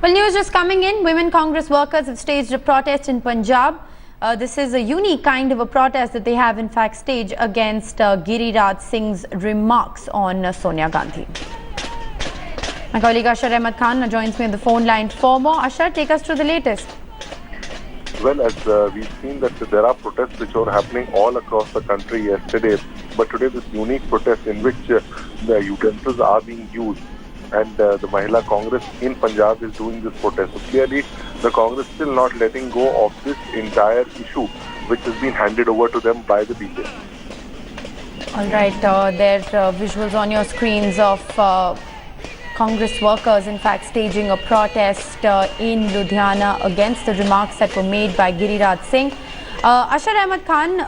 Well, news just coming in. Women Congress workers have staged a protest in Punjab. This is a unique kind of a protest that they have in fact staged against Giriraj Singh's remarks on Sonia Gandhi. My colleague Ashar Ahmed Khan joins me on the phone line for more. Ashar, take us through the latest. Well, as we've seen that there are protests which were happening all across the country yesterday, but today this unique protest in which the utensils are being used, and the Mahila Congress in Punjab is doing this protest. So clearly, the Congress still not letting go of this entire issue, which has been handed over to them by the BJP. All right, there are visuals on your screens of Congress workers in fact staging a protest in Ludhiana against the remarks that were made by Giriraj Singh. Ashar Ahmed Khan,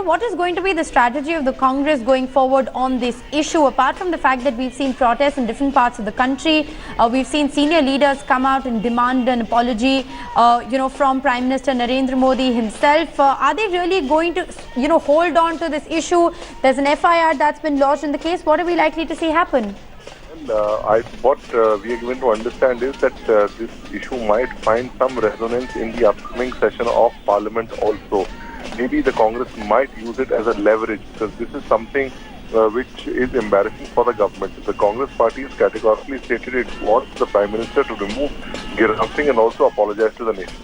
what is going to be the strategy of the Congress going forward on this issue? Apart from the fact that we've seen protests in different parts of the country, we've seen senior leaders come out and demand an apology, from Prime Minister Narendra Modi himself. Are they really going to, hold on to this issue? There's an FIR that's been lodged in the case. What are we likely to see happen? What we are going to understand is that this issue might find some resonance in the upcoming session of Parliament also. Maybe the Congress might use it as a leverage, because this is something which is embarrassing for the government. The Congress party has categorically stated it wants the Prime Minister to remove Giriraj Singh and also apologize to the nation.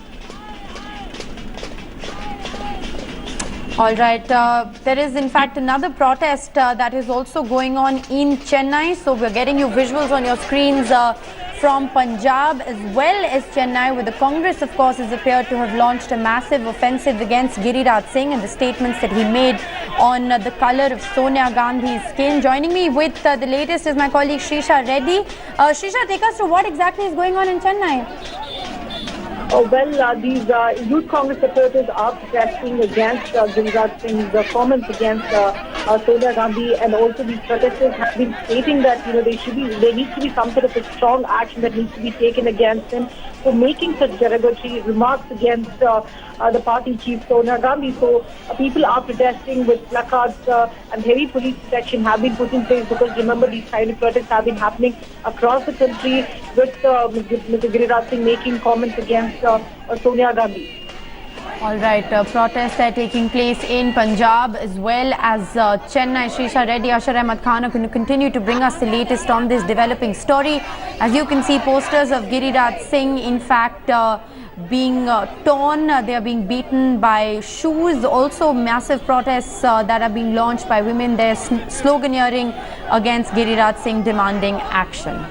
All right, there is in fact another protest that is also going on in Chennai. So we're getting you visuals on your screens from Punjab as well as Chennai, where the Congress, of course, has appeared to have launched a massive offensive against Giriraj Singh and the statements that he made on the colour of Sonia Gandhi's skin. Joining me with the latest is my colleague Srisha Reddy. Srisha, take us through what exactly is going on in Chennai. These youth Congress supporters are protesting against Giriraj Singh's comments against Sonia Gandhi, and also these protesters have been stating that there needs to be some sort of a strong action that needs to be taken against him for making such derogatory remarks against the party chief Sonia Gandhi. So people are protesting with placards and heavy police protection have been put in place, because remember, these kind of protests have been happening across the country with Mr. Giriraj Singh making comments against Sonia Gandhi. All right, protests are taking place in Punjab as well as Chennai. Srisha Reddy, Ashar Ahmed Khan are going to continue to bring us the latest on this developing story. As you can see, posters of Giriraj Singh in fact being torn, they are being beaten by shoes. Also massive protests that are being launched by women. They're sloganeering against Giriraj Singh, demanding action.